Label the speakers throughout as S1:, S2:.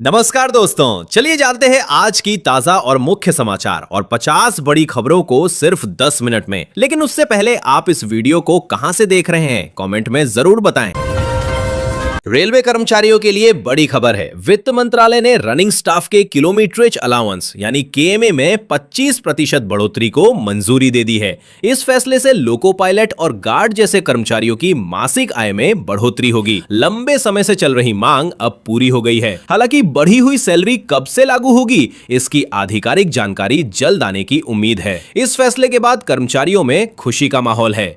S1: नमस्कार दोस्तों, चलिए जानते हैं आज की ताजा और मुख्य समाचार और 50 बड़ी खबरों को सिर्फ 10 मिनट में। लेकिन उससे पहले आप इस वीडियो को कहां से देख रहे हैं, कमेंट में जरूर बताएं। रेलवे कर्मचारियों के लिए बड़ी खबर है। वित्त मंत्रालय ने रनिंग स्टाफ के किलोमीटरेज अलाउंस यानी केएमए में 25% बढ़ोतरी को मंजूरी दे दी है। इस फैसले से लोको पायलट और गार्ड जैसे कर्मचारियों की मासिक आय में बढ़ोतरी होगी। लंबे समय से चल रही मांग अब पूरी हो गई है। हालांकि बढ़ी हुई सैलरी कब से लागू होगी, इसकी आधिकारिक जानकारी जल्द आने की उम्मीद है। इस फैसले के बाद कर्मचारियों में खुशी का माहौल है।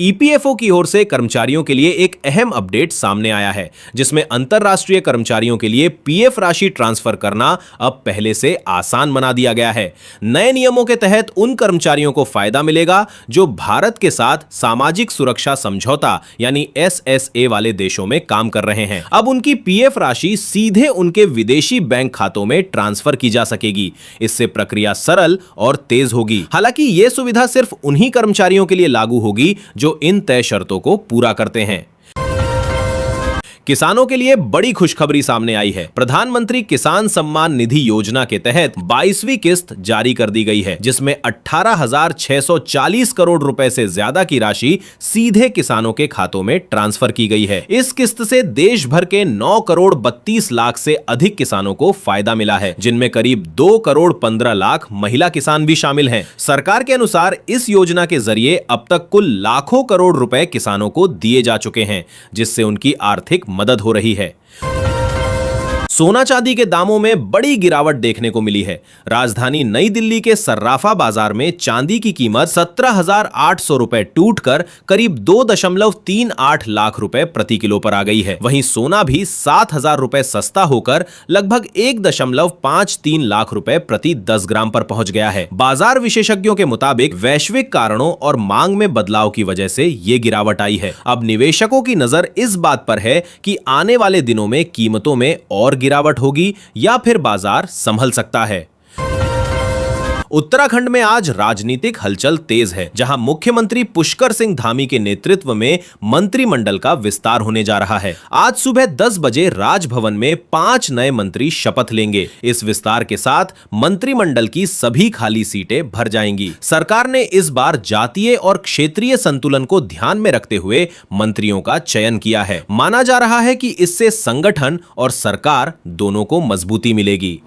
S1: ईपीएफओ की ओर से कर्मचारियों के लिए एक अहम अपडेट सामने आया है, जिसमें अंतरराष्ट्रीय कर्मचारियों के लिए पीएफ राशि ट्रांसफर करना अब पहले से आसान बना दिया गया है। नए नियमों के तहत उन कर्मचारियों को फायदा मिलेगा जो भारत के साथ सामाजिक सुरक्षा समझौता यानी एसएसए वाले देशों में काम कर रहे हैं। अब उनकी पीएफ राशि सीधे उनके विदेशी बैंक खातों में ट्रांसफर की जा सकेगी। इससे प्रक्रिया सरल और तेज होगी। हालांकि यह सुविधा सिर्फ उन्हीं कर्मचारियों के लिए लागू होगी जो इन तय शर्तों को पूरा करते हैं। किसानों के लिए बड़ी खुशखबरी सामने आई है। प्रधानमंत्री किसान सम्मान निधि योजना के तहत 22वीं किस्त जारी कर दी गई है, जिसमें 18,640 करोड़ रुपए से ज्यादा की राशि सीधे किसानों के खातों में ट्रांसफर की गई है। इस किस्त से देश भर के 9 करोड़ 32 लाख से अधिक किसानों को फायदा मिला है, जिनमें करीब 2 करोड़ 15 लाख महिला किसान भी शामिल हैं। सरकार के अनुसार इस योजना के जरिए अब तक कुल लाखों करोड़ रुपए किसानों को दिए जा चुके हैं, जिससे उनकी आर्थिक मदद हो रही है। सोना चांदी के दामों में बड़ी गिरावट देखने को मिली है। राजधानी नई दिल्ली के सर्राफा बाजार में चांदी की कीमत 17,800 रुपए टूटकर करीब 2.38 लाख रुपए प्रति किलो पर आ गई है। वहीं सोना भी 7,000 रुपए सस्ता होकर लगभग 1.53 लाख रुपए प्रति 10 ग्राम पर पहुंच गया है। बाजार विशेषज्ञों के मुताबिक वैश्विक कारणों और मांग में बदलाव की वजह से ये गिरावट आई है। अब निवेशकों की नजर इस बात पर है कि आने वाले दिनों में कीमतों में और गिरावट होगी या फिर बाजार संभल सकता है। उत्तराखंड में आज राजनीतिक हलचल तेज है, जहां मुख्यमंत्री पुष्कर सिंह धामी के नेतृत्व में मंत्रिमंडल का विस्तार होने जा रहा है। आज सुबह 10 बजे राजभवन में 5 नए मंत्री शपथ लेंगे। इस विस्तार के साथ मंत्रिमंडल की सभी खाली सीटें भर जाएंगी। सरकार ने इस बार जातीय और क्षेत्रीय संतुलन को ध्यान में रखते हुए मंत्रियों का चयन किया है। माना जा रहा है कि इससे संगठन और सरकार दोनों को मजबूती मिलेगी।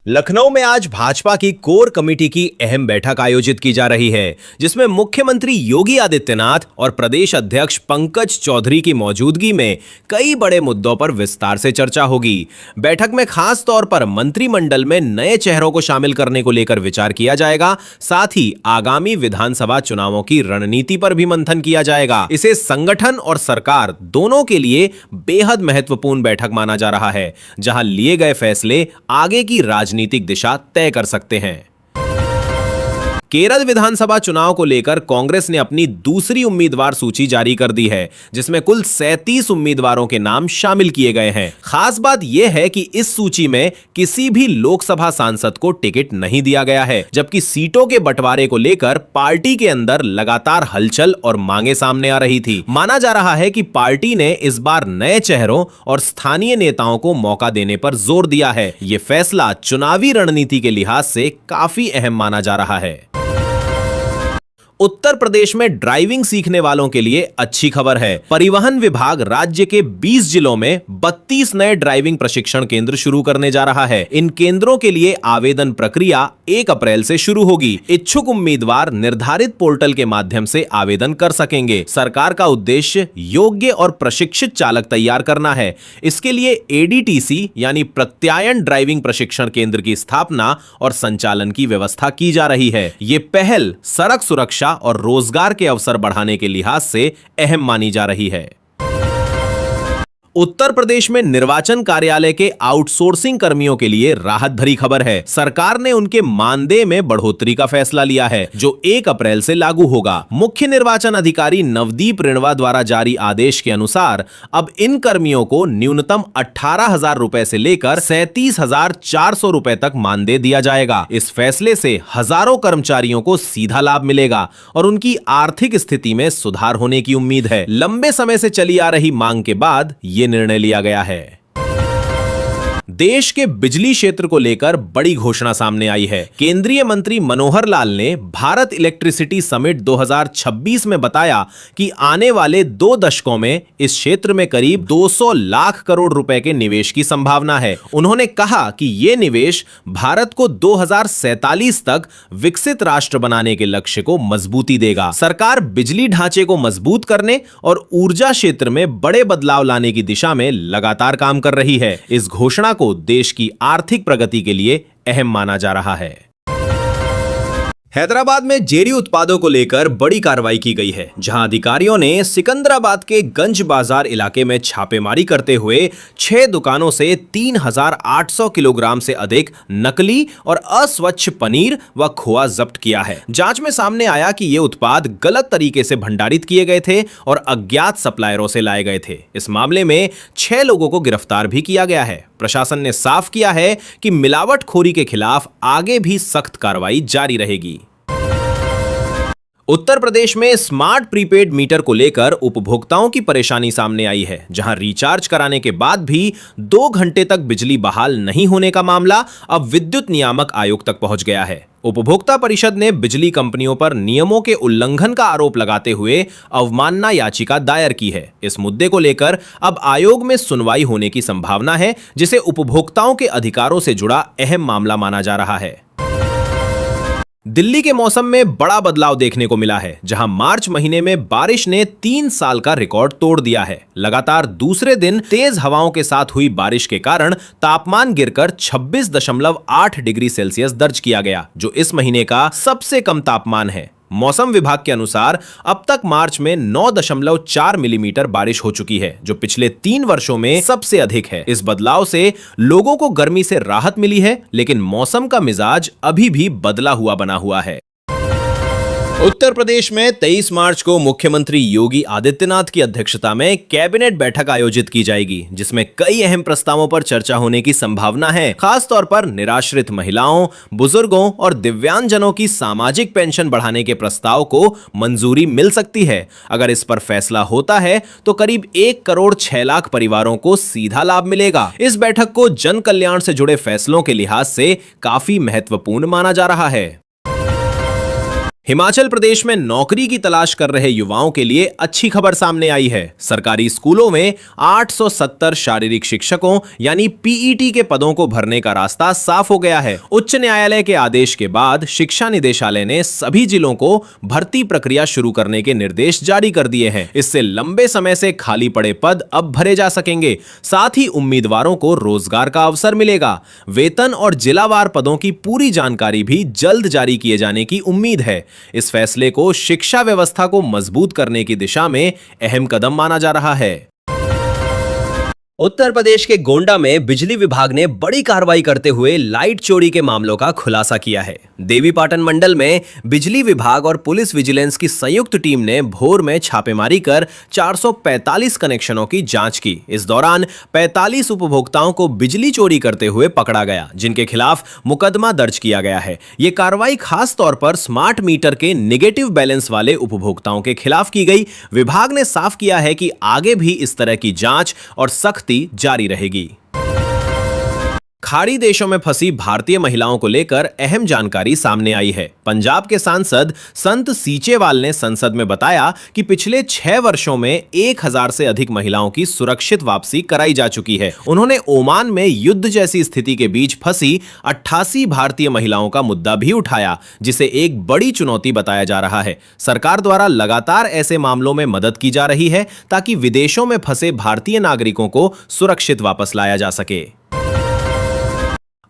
S1: लखनऊ में आज भाजपा की कोर कमेटी की अहम बैठक आयोजित की जा रही है, जिसमें मुख्यमंत्री योगी आदित्यनाथ और प्रदेश अध्यक्ष पंकज चौधरी की मौजूदगी में कई बड़े मुद्दों पर विस्तार से चर्चा होगी। बैठक में खास तौर पर मंत्रिमंडल में नए चेहरों को शामिल करने को लेकर विचार किया जाएगा। साथ ही आगामी विधानसभा चुनावों की रणनीति पर भी मंथन किया जाएगा। इसे संगठन और सरकार दोनों के लिए बेहद महत्वपूर्ण बैठक माना जा रहा है, जहां लिए गए फैसले आगे की राजनीतिक दिशा तय कर सकते हैं। केरल विधानसभा चुनाव को लेकर कांग्रेस ने अपनी दूसरी उम्मीदवार सूची जारी कर दी है, जिसमें कुल 37 उम्मीदवारों के नाम शामिल किए गए हैं। खास बात यह है कि इस सूची में किसी भी लोकसभा सांसद को टिकट नहीं दिया गया है, जबकि सीटों के बंटवारे को लेकर पार्टी के अंदर लगातार हलचल और मांगे सामने आ रही थी। माना जा रहा है कि पार्टी ने इस बार नए चेहरों और स्थानीय नेताओं को मौका देने पर जोर दिया है। यह फैसला चुनावी रणनीति के लिहाज से काफी अहम माना जा रहा है। उत्तर प्रदेश में ड्राइविंग सीखने वालों के लिए अच्छी खबर है। परिवहन विभाग राज्य के 20 जिलों में 32 नए ड्राइविंग प्रशिक्षण केंद्र शुरू करने जा रहा है। इन केंद्रों के लिए आवेदन प्रक्रिया 1 अप्रैल से शुरू होगी। इच्छुक उम्मीदवार निर्धारित पोर्टल के माध्यम से आवेदन कर सकेंगे। सरकार का उद्देश्य योग्य और प्रशिक्षित चालक तैयार करना है। इसके लिए एडीटीसी यानी प्रत्यायन ड्राइविंग प्रशिक्षण केंद्र की स्थापना और संचालन की व्यवस्था की जा रही है। ये पहल सड़क सुरक्षा और रोजगार के अवसर बढ़ाने के लिहाज से अहम मानी जा रही है। उत्तर प्रदेश में निर्वाचन कार्यालय के आउटसोर्सिंग कर्मियों के लिए राहत भरी खबर है। सरकार ने उनके मानदेय में बढ़ोतरी का फैसला लिया है, जो 1 अप्रैल से लागू होगा। मुख्य निर्वाचन अधिकारी नवदीप रिणवा द्वारा जारी आदेश के अनुसार अब इन कर्मियों को न्यूनतम 18,000 रुपए से लेकर 37,400 रुपए तक मानदेय दिया जाएगा। इस फैसले से हजारों कर्मचारियों को सीधा लाभ मिलेगा और उनकी आर्थिक स्थिति में सुधार होने की उम्मीद है। लंबे समय से चली आ रही मांग के बाद ये निर्णय लिया गया है। देश के बिजली क्षेत्र को लेकर बड़ी घोषणा सामने आई है। केंद्रीय मंत्री मनोहर लाल ने भारत इलेक्ट्रिसिटी समिट 2026 में बताया कि आने वाले 2 दशकों में इस क्षेत्र में करीब 200 लाख करोड़ रुपए के निवेश की संभावना है। उन्होंने कहा कि यह निवेश भारत को 2047 तक विकसित राष्ट्र बनाने के लक्ष्य को मजबूती देगा। सरकार बिजली ढांचे को मजबूत करने और ऊर्जा क्षेत्र में बड़े बदलाव लाने की दिशा में लगातार काम कर रही है। इस घोषणा को देश की आर्थिक प्रगति के लिए अहम माना जा रहा है। हैदराबाद में जेरी उत्पादों को लेकर बड़ी कार्रवाई की गई है, जहां अधिकारियों ने सिकंदराबाद के गंज बाजार इलाके में छापेमारी करते हुए 6 दुकानों से 3,800 किलोग्राम से अधिक नकली और अस्वच्छ पनीर व खोआ जब्त किया है। जांच में सामने आया कि ये उत्पाद गलत तरीके से भंडारित किए गए थे और अज्ञात सप्लायरों से लाए गए थे। इस मामले में 6 लोगों को गिरफ्तार भी किया गया है। प्रशासन ने साफ किया है कि मिलावटखोरी के खिलाफ आगे भी सख्त कार्रवाई जारी रहेगी। उत्तर प्रदेश में स्मार्ट प्रीपेड मीटर को लेकर उपभोक्ताओं की परेशानी सामने आई है, जहां रिचार्ज कराने के बाद भी 2 घंटे तक बिजली बहाल नहीं होने का मामला अब विद्युत नियामक आयोग तक पहुंच गया है। उपभोक्ता परिषद ने बिजली कंपनियों पर नियमों के उल्लंघन का आरोप लगाते हुए अवमानना याचिका दायर की है। इस मुद्दे को लेकर अब आयोग में सुनवाई होने की संभावना है, जिसे उपभोक्ताओं के अधिकारों से जुड़ा अहम मामला माना जा रहा है। दिल्ली के मौसम में बड़ा बदलाव देखने को मिला है, जहां मार्च महीने में बारिश ने 3 साल का रिकॉर्ड तोड़ दिया है। लगातार दूसरे दिन तेज हवाओं के साथ हुई बारिश के कारण तापमान गिरकर 26.8 डिग्री सेल्सियस दर्ज किया गया, जो इस महीने का सबसे कम तापमान है। मौसम विभाग के अनुसार अब तक मार्च में 9.4 मिलीमीटर बारिश हो चुकी है, जो पिछले 3 वर्षों में सबसे अधिक है। इस बदलाव से लोगों को गर्मी से राहत मिली है, लेकिन मौसम का मिजाज अभी भी बदला हुआ बना हुआ है। उत्तर प्रदेश में 23 मार्च को मुख्यमंत्री योगी आदित्यनाथ की अध्यक्षता में कैबिनेट बैठक आयोजित की जाएगी, जिसमें कई अहम प्रस्तावों पर चर्चा होने की संभावना है। खास तौर पर निराश्रित महिलाओं, बुजुर्गों और दिव्यांगजनों की सामाजिक पेंशन बढ़ाने के प्रस्ताव को मंजूरी मिल सकती है। अगर इस पर फैसला होता है तो करीब 1 करोड़ 6 लाख परिवारों को सीधा लाभ मिलेगा। इस बैठक को जन कल्याण से जुड़े फैसलों के लिहाज से काफी महत्वपूर्ण माना जा रहा है। हिमाचल प्रदेश में नौकरी की तलाश कर रहे युवाओं के लिए अच्छी खबर सामने आई है। सरकारी स्कूलों में 870 शारीरिक शिक्षकों यानी पीईटी के पदों को भरने का रास्ता साफ हो गया है। उच्च न्यायालय के आदेश के बाद शिक्षा निदेशालय ने सभी जिलों को भर्ती प्रक्रिया शुरू करने के निर्देश जारी कर दिए हैं। इससे लंबे समय से खाली पड़े पद अब भरे जा सकेंगे। साथ ही उम्मीदवारों को रोजगार का अवसर मिलेगा। वेतन और जिलावार पदों की पूरी जानकारी भी जल्द जारी किए जाने की उम्मीद है। इस फैसले को शिक्षा व्यवस्था को मजबूत करने की दिशा में अहम कदम माना जा रहा है। उत्तर प्रदेश के गोंडा में बिजली विभाग ने बड़ी कार्रवाई करते हुए लाइट चोरी के मामलों का खुलासा किया है। देवीपाटन मंडल में बिजली विभाग और पुलिस विजिलेंस की संयुक्त टीम ने भोर में छापेमारी कर 445 कनेक्शनों की जांच की। इस दौरान 45 उपभोक्ताओं को बिजली चोरी करते हुए पकड़ा गया, जिनके खिलाफ मुकदमा दर्ज किया गया है। ये कार्रवाई खास तौर पर स्मार्ट मीटर के नेगेटिव बैलेंस वाले उपभोक्ताओं के खिलाफ की गई। विभाग ने साफ किया है कि आगे भी इस तरह की जांच और सख्ती जारी रहेगी। खाड़ी देशों में फंसी भारतीय महिलाओं को लेकर अहम जानकारी सामने आई है। पंजाब के सांसद संत सीचेवाल ने संसद में बताया कि पिछले 6 वर्षों में 1000 से अधिक महिलाओं की सुरक्षित वापसी कराई जा चुकी है। उन्होंने ओमान में युद्ध जैसी स्थिति के बीच फंसी 88 भारतीय महिलाओं का मुद्दा भी उठाया, जिसे एक बड़ी चुनौती बताया जा रहा है। सरकार द्वारा लगातार ऐसे मामलों में मदद की जा रही है, ताकि विदेशों में फंसे भारतीय नागरिकों को सुरक्षित वापस लाया जा सके।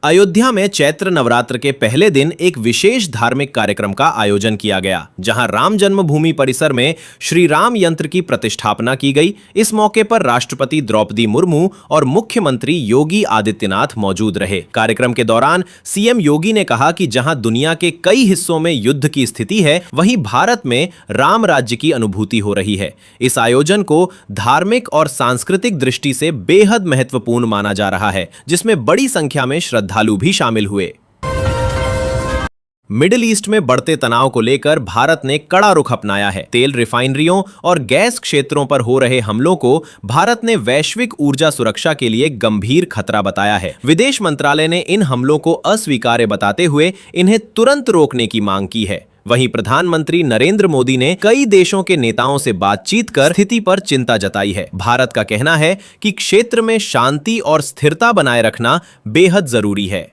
S1: अयोध्या में चैत्र नवरात्र के पहले दिन एक विशेष धार्मिक कार्यक्रम का आयोजन किया गया, जहां राम जन्मभूमि परिसर में श्री राम यंत्र की प्रतिष्ठापना की गई। इस मौके पर राष्ट्रपति द्रौपदी मुर्मू और मुख्यमंत्री योगी आदित्यनाथ मौजूद रहे। कार्यक्रम के दौरान सीएम योगी ने कहा कि जहां दुनिया के कई हिस्सों में युद्ध की स्थिति है, वहीं भारत में राम राज्य की अनुभूति हो रही है। इस आयोजन को धार्मिक और सांस्कृतिक दृष्टि से बेहद महत्वपूर्ण माना जा रहा है, जिसमें बड़ी संख्या में श्रद्धालु भी शामिल हुए। मिडिल ईस्ट में बढ़ते तनाव को लेकर भारत ने कड़ा रुख अपनाया है। तेल रिफाइनरियों और गैस क्षेत्रों पर हो रहे हमलों को भारत ने वैश्विक ऊर्जा सुरक्षा के लिए गंभीर खतरा बताया है। विदेश मंत्रालय ने इन हमलों को अस्वीकार्य बताते हुए इन्हें तुरंत रोकने की मांग की है। वहीं प्रधानमंत्री नरेंद्र मोदी ने कई देशों के नेताओं से बातचीत कर स्थिति पर चिंता जताई है। भारत का कहना है कि क्षेत्र में शांति और स्थिरता बनाए रखना बेहद जरूरी है।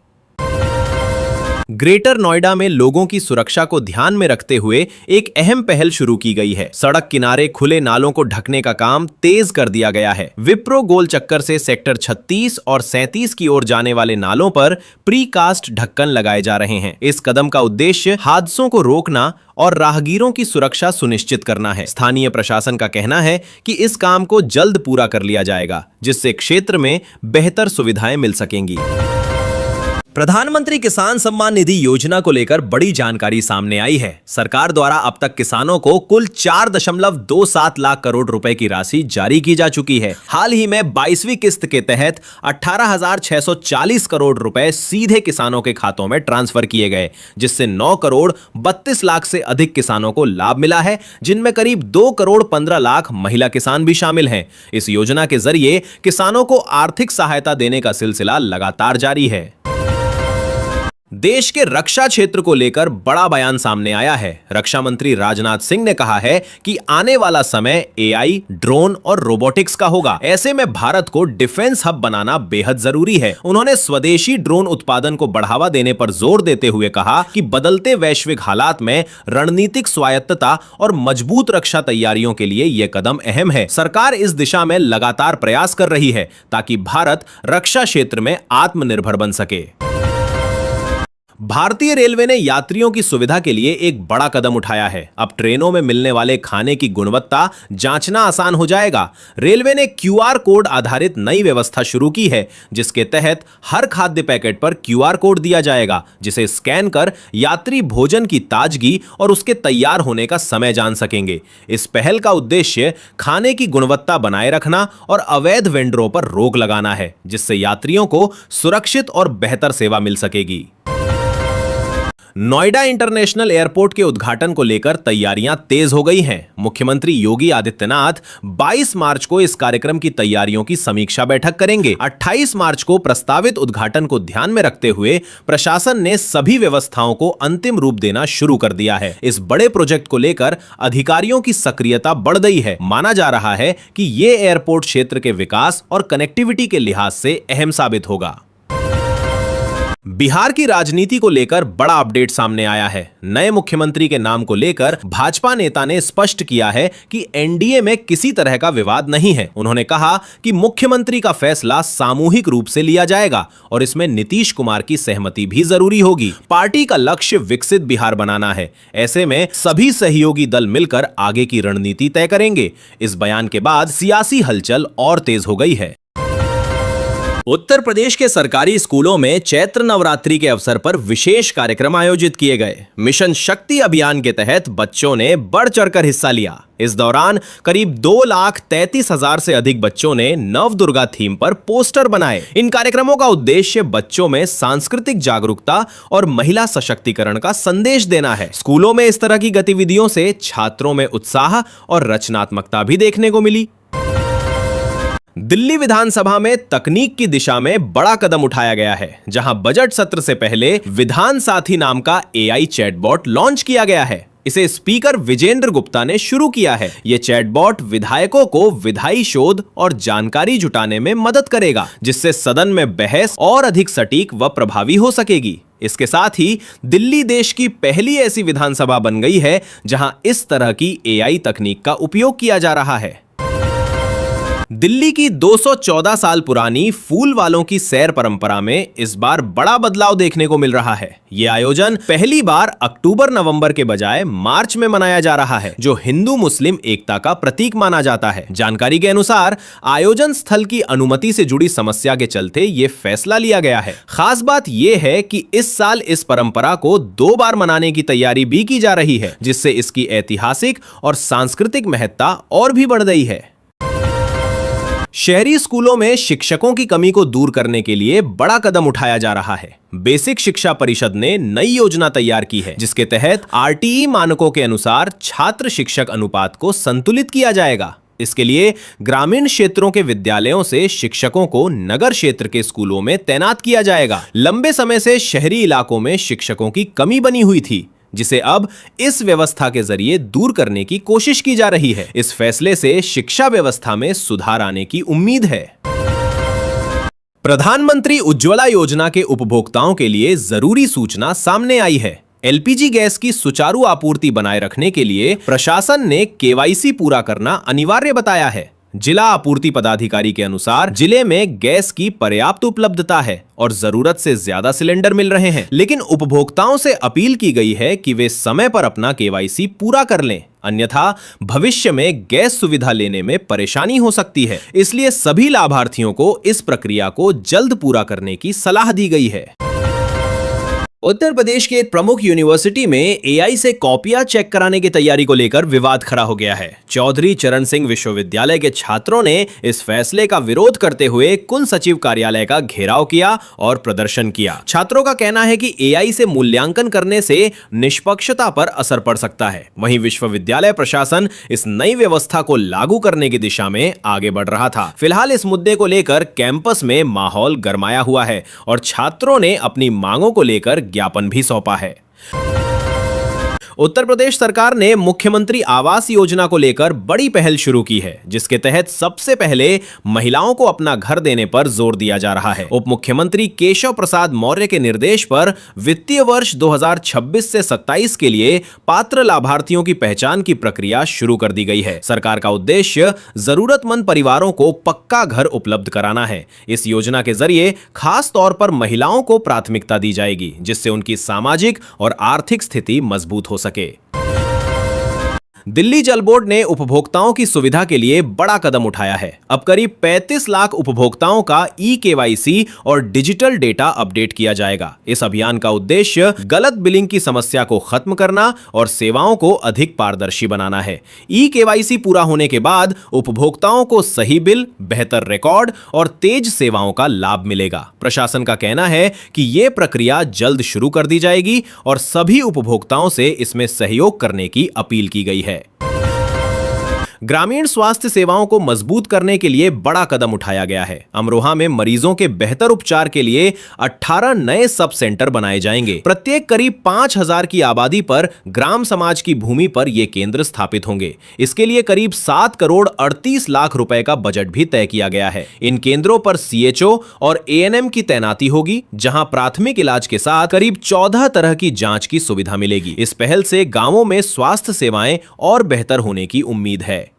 S1: ग्रेटर नोएडा में लोगों की सुरक्षा को ध्यान में रखते हुए एक अहम पहल शुरू की गई है। सड़क किनारे खुले नालों को ढकने का काम तेज कर दिया गया है। विप्रो गोल चक्कर से सेक्टर 36 और 37 की ओर जाने वाले नालों पर प्रीकास्ट ढक्कन लगाए जा रहे हैं। इस कदम का उद्देश्य हादसों को रोकना और राहगीरों की सुरक्षा सुनिश्चित करना है। स्थानीय प्रशासन का कहना है कि इस काम को जल्द पूरा कर लिया जाएगा, जिससे क्षेत्र में बेहतर सुविधाएं मिल सकेंगी। प्रधानमंत्री किसान सम्मान निधि योजना को लेकर बड़ी जानकारी सामने आई है। सरकार द्वारा अब तक किसानों को कुल 4.27 लाख करोड़ रुपए की राशि जारी की जा चुकी है। हाल ही में 22वीं किस्त के तहत 18,640 करोड़ रुपए सीधे किसानों के खातों में ट्रांसफर किए गए, जिससे 9 करोड़ 32 लाख से अधिक किसानों को लाभ मिला है, जिनमें करीब 2 करोड़ 15 लाख महिला किसान भी शामिल हैं। इस योजना के जरिए किसानों को आर्थिक सहायता देने का सिलसिला लगातार जारी है। देश के रक्षा क्षेत्र को लेकर बड़ा बयान सामने आया है। रक्षा मंत्री राजनाथ सिंह ने कहा है कि आने वाला समय एआई, ड्रोन और रोबोटिक्स का होगा। ऐसे में भारत को डिफेंस हब बनाना बेहद जरूरी है। उन्होंने स्वदेशी ड्रोन उत्पादन को बढ़ावा देने पर जोर देते हुए कहा कि बदलते वैश्विक हालात में रणनीतिक स्वायत्तता और मजबूत रक्षा तैयारियों के लिए यह कदम अहम है। सरकार इस दिशा में लगातार प्रयास कर रही है ताकि भारत रक्षा क्षेत्र में आत्मनिर्भर बन सके। भारतीय रेलवे ने यात्रियों की सुविधा के लिए एक बड़ा कदम उठाया है। अब ट्रेनों में मिलने वाले खाने की गुणवत्ता जांचना आसान हो जाएगा। रेलवे ने क्यूआर कोड आधारित नई व्यवस्था शुरू की है, जिसके तहत हर खाद्य पैकेट पर क्यूआर कोड दिया जाएगा, जिसे स्कैन कर यात्री भोजन की ताजगी और उसके तैयार होने का समय जान सकेंगे। इस पहल का उद्देश्य खाने की गुणवत्ता बनाए रखना और अवैध वेंडरों पर रोक लगाना है, जिससे यात्रियों को सुरक्षित और बेहतर सेवा मिल सकेगी। नोएडा इंटरनेशनल एयरपोर्ट के उद्घाटन को लेकर तैयारियां तेज हो गई हैं। मुख्यमंत्री योगी आदित्यनाथ 22 मार्च को इस कार्यक्रम की तैयारियों की समीक्षा बैठक करेंगे। 28 मार्च को प्रस्तावित उद्घाटन को ध्यान में रखते हुए प्रशासन ने सभी व्यवस्थाओं को अंतिम रूप देना शुरू कर दिया है। इस बड़े प्रोजेक्ट को लेकर अधिकारियों की सक्रियता बढ़ गई है। माना जा रहा है कि ये एयरपोर्ट क्षेत्र के विकास और कनेक्टिविटी के लिहाज से अहम साबित होगा। बिहार की राजनीति को लेकर बड़ा अपडेट सामने आया है। नए मुख्यमंत्री के नाम को लेकर भाजपा नेता ने स्पष्ट किया है कि एनडीए में किसी तरह का विवाद नहीं है। उन्होंने कहा कि मुख्यमंत्री का फैसला सामूहिक रूप से लिया जाएगा और इसमें नीतीश कुमार की सहमति भी जरूरी होगी। पार्टी का लक्ष्य विकसित बिहार बनाना है। ऐसे में सभी सहयोगी दल मिलकर आगे की रणनीति तय करेंगे। इस बयान के बाद सियासी हलचल और तेज हो गई है। उत्तर प्रदेश के सरकारी स्कूलों में चैत्र नवरात्रि के अवसर पर विशेष कार्यक्रम आयोजित किए गए। मिशन शक्ति अभियान के तहत बच्चों ने बढ़ चढ़कर हिस्सा लिया। इस दौरान करीब 2,33,000 से अधिक बच्चों ने नवदुर्गा थीम पर पोस्टर बनाए। इन कार्यक्रमों का उद्देश्य बच्चों में सांस्कृतिक जागरूकता और महिला सशक्तिकरण का संदेश देना है। स्कूलों में इस तरह की गतिविधियों से छात्रों में उत्साह और रचनात्मकता भी देखने को मिली। दिल्ली विधानसभा में तकनीक की दिशा में बड़ा कदम उठाया गया है, जहां बजट सत्र से पहले विधान साथी नाम का एआई चैटबॉट लॉन्च किया गया है। इसे स्पीकर विजेंद्र गुप्ता ने शुरू किया है। यह चैटबॉट विधायकों को विधायी शोध और जानकारी जुटाने में मदद करेगा, जिससे सदन में बहस और अधिक सटीक व प्रभावी हो सकेगी। इसके साथ ही दिल्ली देश की पहली ऐसी विधानसभा बन गई है जहां इस तरह की एआई तकनीक का उपयोग किया जा रहा है। दिल्ली की 214 साल पुरानी फूल वालों की सैर परंपरा में इस बार बड़ा बदलाव देखने को मिल रहा है। यह आयोजन पहली बार अक्टूबर-नवंबर के बजाय मार्च में मनाया जा रहा है, जो हिंदू मुस्लिम एकता का प्रतीक माना जाता है। जानकारी के अनुसार आयोजन स्थल की अनुमति से जुड़ी समस्या के चलते ये फैसला लिया गया है। खास बात यह है कि इस साल इस परंपरा को 2 बार मनाने की तैयारी भी की जा रही है, जिससे इसकी ऐतिहासिक और सांस्कृतिक महत्ता और भी बढ़ गई है। शहरी स्कूलों में शिक्षकों की कमी को दूर करने के लिए बड़ा कदम उठाया जा रहा है। बेसिक शिक्षा परिषद ने नई योजना तैयार की है, जिसके तहत आरटीई मानकों के अनुसार छात्र शिक्षक अनुपात को संतुलित किया जाएगा। इसके लिए ग्रामीण क्षेत्रों के विद्यालयों से शिक्षकों को नगर क्षेत्र के स्कूलों में तैनात किया जाएगा। लंबे समय से शहरी इलाकों में शिक्षकों की कमी बनी हुई थी, जिसे अब इस व्यवस्था के जरिए दूर करने की कोशिश की जा रही है। इस फैसले से शिक्षा व्यवस्था में सुधार आने की उम्मीद है। प्रधानमंत्री उज्ज्वला योजना के उपभोक्ताओं के लिए जरूरी सूचना सामने आई है। एलपीजी गैस की सुचारू आपूर्ति बनाए रखने के लिए प्रशासन ने केवाईसी पूरा करना अनिवार्य बताया है। जिला आपूर्ति पदाधिकारी के अनुसार जिले में गैस की पर्याप्त उपलब्धता है और जरूरत से ज्यादा सिलेंडर मिल रहे हैं, लेकिन उपभोक्ताओं से अपील की गई है कि वे समय पर अपना केवाईसी पूरा कर लें, अन्यथा भविष्य में गैस सुविधा लेने में परेशानी हो सकती है। इसलिए सभी लाभार्थियों को इस प्रक्रिया को जल्द पूरा करने की सलाह दी गई है। उत्तर प्रदेश के एक प्रमुख यूनिवर्सिटी में एआई से कॉपियां चेक कराने की तैयारी को लेकर विवाद खड़ा हो गया है। चौधरी चरण सिंह विश्वविद्यालय के छात्रों ने इस फैसले का विरोध करते हुए कुल सचिव कार्यालय का घेराव किया और प्रदर्शन किया। छात्रों का कहना है कि एआई से मूल्यांकन करने से निष्पक्षता पर असर पड़ सकता है। वहीं विश्वविद्यालय प्रशासन इस नई व्यवस्था को लागू करने की दिशा में आगे बढ़ रहा था। फिलहाल इस मुद्दे को लेकर कैंपस में माहौल गरमाया हुआ है और छात्रों ने अपनी मांगों को लेकर ज्ञापन भी सौंपा है। उत्तर प्रदेश सरकार ने मुख्यमंत्री आवास योजना को लेकर बड़ी पहल शुरू की है, जिसके तहत सबसे पहले महिलाओं को अपना घर देने पर जोर दिया जा रहा है। उप मुख्यमंत्री केशव प्रसाद मौर्य के निर्देश पर वित्तीय वर्ष 2026 से 27 के लिए पात्र लाभार्थियों की पहचान की प्रक्रिया शुरू कर दी गई है। सरकार का उद्देश्य जरूरतमंद परिवारों को पक्का घर उपलब्ध कराना है। इस योजना के जरिए खास तौर पर महिलाओं को प्राथमिकता दी जाएगी, जिससे उनकी सामाजिक और आर्थिक स्थिति मजबूत हो सके। दिल्ली जल बोर्ड ने उपभोक्ताओं की सुविधा के लिए बड़ा कदम उठाया है। अब करीब 35 लाख उपभोक्ताओं का ई-केवाईसी और डिजिटल डेटा अपडेट किया जाएगा। इस अभियान का उद्देश्य गलत बिलिंग की समस्या को खत्म करना और सेवाओं को अधिक पारदर्शी बनाना है। ई-केवाईसी पूरा होने के बाद उपभोक्ताओं को सही बिल, बेहतर रिकॉर्ड और तेज सेवाओं का लाभ मिलेगा। प्रशासन का कहना है कि यह प्रक्रिया जल्द शुरू कर दी जाएगी और सभी उपभोक्ताओं से इसमें सहयोग करने की अपील की गई है। ग्रामीण स्वास्थ्य सेवाओं को मजबूत करने के लिए बड़ा कदम उठाया गया है। अमरोहा में मरीजों के बेहतर उपचार के लिए 18 नए सब सेंटर बनाए जाएंगे। प्रत्येक करीब 5000 की आबादी पर ग्राम समाज की भूमि पर ये केंद्र स्थापित होंगे। इसके लिए करीब 7 करोड़ 38 लाख रुपए का बजट भी तय किया गया है। इन केंद्रों पर सीएचओ और एएनएम की तैनाती होगी, जहां प्राथमिक इलाज के साथ करीब 14 तरह की जांच की सुविधा मिलेगी। इस पहल से गांवों में स्वास्थ्य सेवाएं और बेहतर होने की उम्मीद है।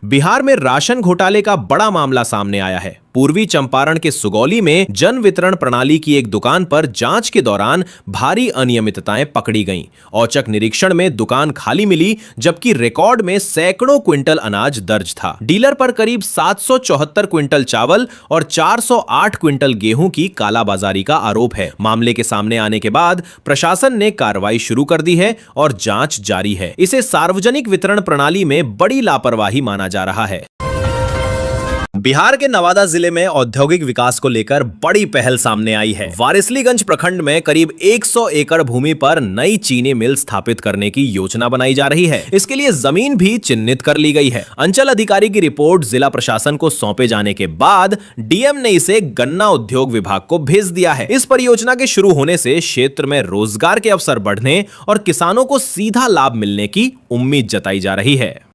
S1: बिहार में राशन घोटाले का बड़ा मामला सामने आया है। पूर्वी चंपारण के सुगौली में जन वितरण प्रणाली की एक दुकान पर जांच के दौरान भारी अनियमितताएं पकड़ी गईं। औचक निरीक्षण में दुकान खाली मिली, जबकि रिकॉर्ड में सैकड़ों क्विंटल अनाज दर्ज था। डीलर पर करीब 774 क्विंटल चावल और 408 क्विंटल गेहूं की कालाबाजारी का आरोप है। मामले के सामने आने के बाद प्रशासन ने कार्रवाई शुरू कर दी है और जांच जारी है। इसे सार्वजनिक वितरण प्रणाली में बड़ी लापरवाही माना जा रहा है। बिहार के नवादा जिले में औद्योगिक विकास को लेकर बड़ी पहल सामने आई है। वारिसलीगंज प्रखंड में करीब 100 एकड़ भूमि पर नई चीनी मिल स्थापित करने की योजना बनाई जा रही है। इसके लिए जमीन भी चिन्हित कर ली गई है। अंचल अधिकारी की रिपोर्ट जिला प्रशासन को सौंपे जाने के बाद डीएम ने इसे गन्ना उद्योग विभाग को भेज दिया है। इस परियोजना के शुरू होने से क्षेत्र में रोजगार के अवसर बढ़ने और किसानों को सीधा लाभ मिलने की उम्मीद जताई जा रही है।